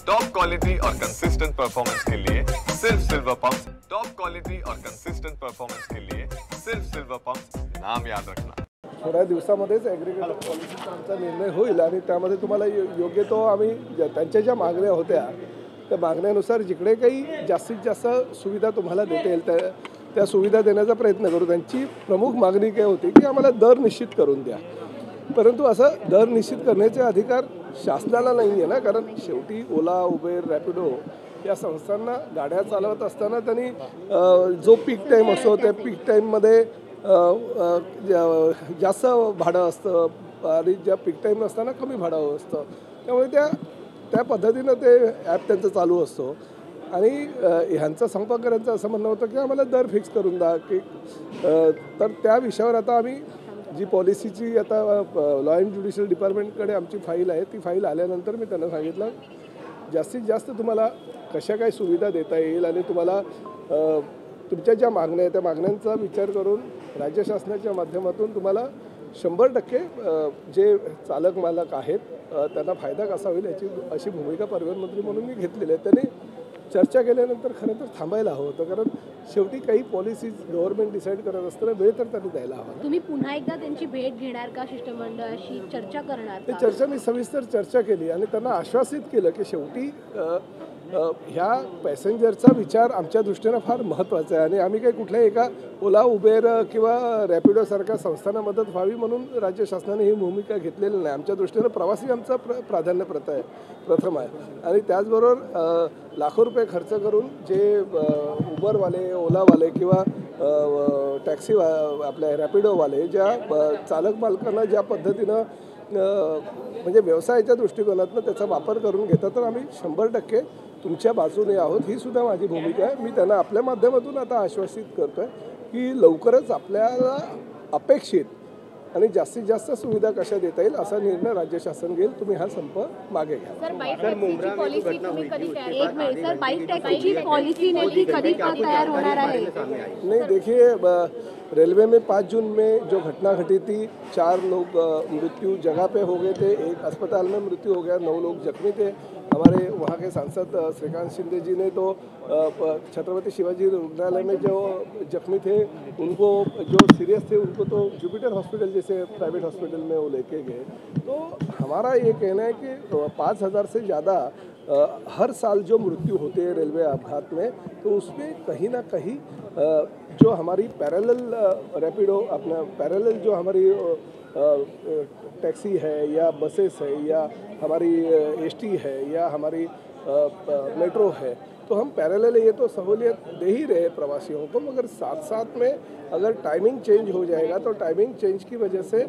Top quality और consistent performance के लिए सिर्फ सिल्वर पंप्स। टॉप क्वालिटी और कंसिस्टेंट परफॉर्मेंस के लिए सिर्फ सिल्वर पंप्स, नाम याद रखना। थोड्या दिवसामध्येच ॲग्रिगेटर पॉलिसीचा आमचा निर्णय होईल आणि त्यामध्ये तुम्हाला योग्य तो आम्ही त्यांच्या ज्या मागण्या होत्या त्या मागण्यानुसार जिकडे काही जास्तीत जास्त सुविधा तुम्हाला देता येईल त्या सुविधा देण्याचा प्रयत्न करू। त्यांची प्रमुख मागणी काय होती की आम्हाला दर निश्चित करून द्या, परंतु असं दर निश्चित करण्याचे अधिकार शासनाला नाही आहे ना, कारण शेवटी ओला, उबेर, रॅपिडो या संस्थांना गाड्या चालवत असताना त्यांनी जो पीक टाईम असतो त्या पीक टाईममध्ये जास्त भाडं असतं आणि ज्या पीक टाईम नसताना कमी भाडं असतं, त्यामुळे त्या पद्धतीनं ते ॲप त्यांचं चालू असतो। आणि ह्यांचा संपर्ककरांचं असं म्हणणं होतं की आम्हाला दर फिक्स करून द्या की तर त्या विषयावर आता आम्ही जी पॉलिसीची आता लॉ अँड ज्युडिशियल डिपार्टमेंटकडे आमची फाईल आहे, ती फाईल आल्यानंतर मी त्यांना सांगितलं जास्तीत जास्त तुम्हाला कशा काय सुविधा देता येईल आणि तुम्हाला तुमच्या ज्या मागण्या आहेत त्या मागण्यांचा विचार करून राज्य शासनाच्या माध्यमातून तुम्हाला 100% जे चालक मालक आहेत त्यांना फायदा कसा होईल याची अशी भूमिका परिवहन मंत्री म्हणून मी घेतलेली आहे। त्यांनी चर्चा केल्यानंतर खरं तर थांबायला हवं होतं, कारण शेवटी काही पॉलिसीज गव्हर्नमेंट डिसाईड करत असताना वेळ तर त्यांनी द्यायला हवा। तुम्ही पुन्हा एकदा त्यांची भेट घेणार का, शिष्टमंडळाशी चर्चा करणार? ते चर्चा मी सविस्तर चर्चा केली आणि त्यांना आश्वासित केलं की शेवटी ह्या पॅसेंजरचा विचार आमच्या दृष्टीनं फार महत्त्वाचा आहे आणि आम्ही काही कुठल्याही एका ओला, उबेर किंवा रॅपिडोसारख्या संस्थांना मदत व्हावी म्हणून राज्य शासनाने ही भूमिका घेतलेली नाही। आमच्या दृष्टीनं प्रवासी आमचा प्राधान्य प्रथम आहे आणि त्याचबरोबर लाखो रुपये खर्च करून जे उबरवाले, ओलावाले किंवा टॅक्सी आपल्या रॅपिडोवाले ज्या चालक मालकांना ज्या पद्धतीनं म्हणजे व्यवसायाच्या दृष्टिकोनातून त्याचा वापर करून घेतात, तर आम्ही 100% तुमच्या बाजूने आहोत, ही सुद्धा माझी भूमिका आहे। मी त्यांना आपल्या माध्यमातून आता आश्वासित करतो आहे की लवकरच आपल्याला अपेक्षित आणि जास्तीत जास्त सुविधा कशा देता येईल असा निर्णय राज्य शासन घेईल। तुम्ही हा संप मागे घ्या। सर, बाईक टॅक्सीची पॉलिसी तुम्ही कधी तयार बाईक टॅक्सीची पॉलिसी नेमकी कधी तयार होणार आहे? नहीं, देखिए रेलवे में 5 जून में जो घटना घटी थी, 4 लोग मृत्यु जगह पे हो गए थे, एक अस्पताल में मृत्यु हो गया, 9 लोग जख्मी थे। हमारे वहाँ के सांसद श्रीकांत शिंदे जी ने तो छत्रपति शिवाजी रुग्णालय में जो जख्मी थे उनको, जो सीरियस थे उनको तो जुपिटर हॉस्पिटल जैसे प्राइवेट हॉस्पिटल में वो लेके गए। तो हमारा ये कहना है कि 5000 से ज़्यादा हर साल जो मृत्यु होते हैं रेलवे अपघात में, तो उसमें कहीं ना कहीं जो हमारी पैरेलल रैपिडो अपना पैरेलल जो हमारी टैक्सी है या बसेस है या हमारी एसटी है या हमारी मेट्रो है, तो हम पैरेलल ये तो सहूलियत दे ही रहे प्रवासियों को, मगर साथ साथ में अगर टाइमिंग चेंज हो जाएगा तो टाइमिंग चेंज की वजह से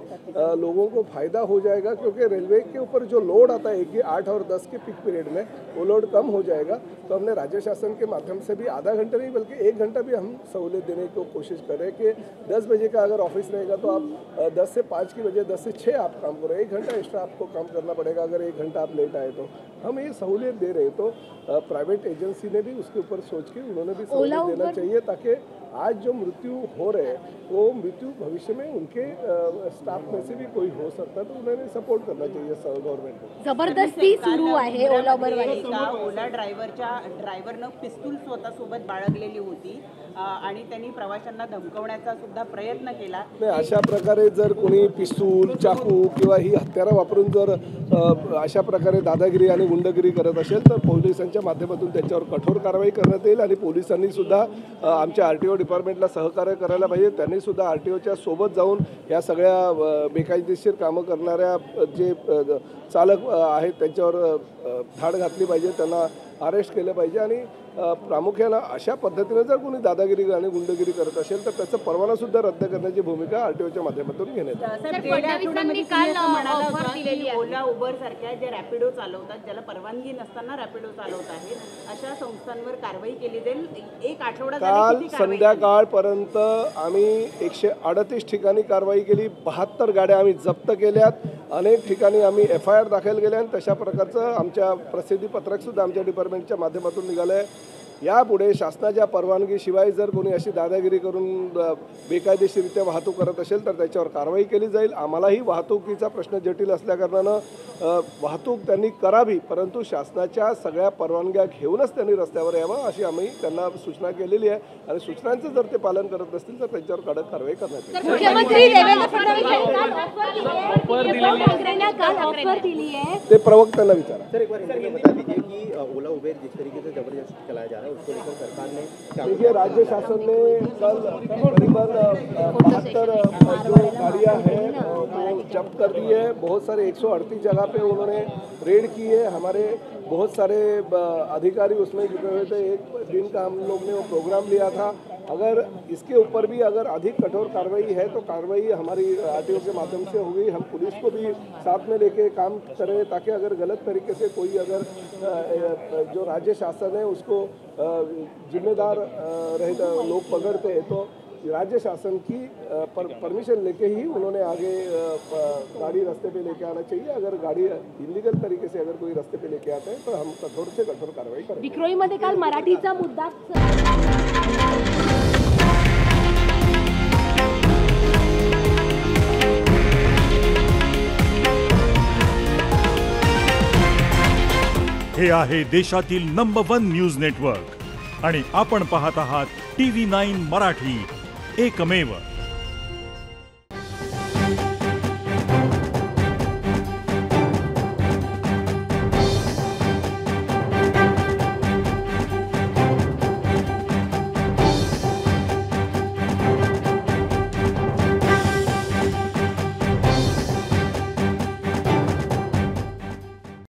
लोगों को फ़ायदा हो जाएगा, क्योंकि रेलवे के ऊपर जो लोड आता है कि 8 और 10 के पीक पीरियड में वो लोड कम हो जाएगा। तो हमने राज्य शासन के माध्यम से भी आधा घंटा नहीं बल्कि 1 घंटा भी हम सहूलियत देने की कोशिश कर रहे हैं कि 10 बजे का अगर ऑफिस रहेगा तो आप 10 से 5 की बजाय 10 से 6 आप काम करो, 1 घंटा एक्स्ट्रा आपको काम करना पड़ेगा अगर 1 घंटा आप लेट आए तो। हम ये सहूलियत दे रहे हैं, तो प्राइवेट एजेंसी ने भी उसके ऊपर सोच के उन्होंने भी सहूलियत देना चाहिए, ताकि आज जो मृत्यु हो रहे हैं वो मृत्यु भविष्य में उनके स्टाफ में से भी कोई हो सकता है, तो उन्होंने सपोर्ट करना चाहिए गव्हर्नमेंट को। जबरदस्ती सुरू आहे ओला उबरवाले। ओला ड्रायव्हरनं पिस्तूल स्वतःसोबत बाळगलेली होती आणि त्यांनी प्रवाशांना धमकवण्याचा सुद्धा प्रयत्न केला। नाही, अशा प्रकारे जर कोणी पिस्तूल, चाकू किंवा ही हत्यारं वापरून जर अशा प्रकारे दादागिरी आणि गुंडगिरी करत असेल तर पोलिसांच्या माध्यमातून त्यांच्यावर कठोर कारवाई करण्यात येईल आणि पोलिसांनी सुद्धा आमच्या RTO डिपार्टमेंटला सहकार्य करायला पाहिजे। त्यांनी सुद्धा RTOच्या सोबत जाऊन या सगळ्या बेकायदेशीर कामं करणाऱ्या जे चालक आहेत त्यांच्यावर धाड घातली पाहिजे, त्यांना अरेस्ट केलं पाहिजे आणि प्रामुख्यानं अशा पद्धतीने जर कोणी दादागिरी आणि गुंडगिरी करत असेल तर त्याचा परवाना सुद्धा रद्द करण्याची भूमिका RTOच्या माध्यमातून घेण्यात येईल। ओला, उबर सारख्या जे रॅपिडो चालवतात, ज्याला परवानगी नसताना रॅपिडो चालवत आहेत, अशा संस्थांवर कारवाई केली जाईल। एक आठवडा काल संध्याकाळपर्यंत आम्ही 138 ठिकाणी कारवाई केली, 72 गाड्या आम्ही जप्त केल्यात, अनेक ठिकाणी आम्ही FIR दाखल केल्या आणि तशा प्रकारचं आमच्या प्रसिद्धी पत्रक सुद्धा आमच्या डिपार्टमेंटच्या माध्यमातून निघालं आहे। यापुढे शासनाच्या परवानगीशिवाय जर कोणी अशी दादागिरी करून बेकायदेशीरित्या वाहतूक करत असेल तर त्याच्यावर कारवाई केली जाईल. आम्हालाही वाहतुकीचा प्रश्न जटिल असल्याकारणानं वाहतूक त्यांनी करावी, परंतु शासनाच्या सगळ्या परवानग्या घेऊनच त्यांनी रस्त्यावर यावं अशी आम्ही त्यांना सूचना केलेली आहे. आणि सूचनांचं जर ते पालन करत नसतील तर त्यांच्यावर कडक कारवाई करण्यात येईल. मुख्यमंत्री देवेंद्र फडणवीस दिली आहे ते प्रवक्त्यांना विचारा. सर एक बार हिंदी में बता दीजिए कि ओला उबेर जिस तरीके से जबरदस्त चलाया जा रहा है उसको लेकर सरकार ने देखिए राज्य शासन ने कल करीबन 72 जो गाड़ियाँ हैं वो जब्त कर दी है. बहुत सारे 138 जगह पे उन्होंने रेड की है. हमारे बहुत सारे अधिकारी उसमें जुटे हुए थे. एक दिन का हम लोग ने वो प्रोग्राम लिया था. अगर इसके ऊपर भी अगर अधिक कठोर कार्रवाई है तो कार्रवाई हमारी आरटीओ के माध्यम से होगी. हम पुलिस को भी साथ में लेके काम करें ताकि अगर गलत तरीके से कोई अगर जो राज्य शासन है उसको जिम्मेदार रहे लोग पकड़ते हैं तो राज्य शासन की परमिशन लेके ही उन्होंने आगे गाड़ी रास्ते पे लेके आना चाहिए. अगर गाड़ी इलीगल तरीके से अगर कोई रास्ते पे लेके आते हैं तो हम कठोर से कठोर कार्रवाई करेंगे. विक्रोळीमध्ये काल मराठीचा मुद्दा हे आहे देशातील नंबर 1 न्यूज नेटवर्क आणि आपण पाहत आहात TV9 मराठी, एकमेव.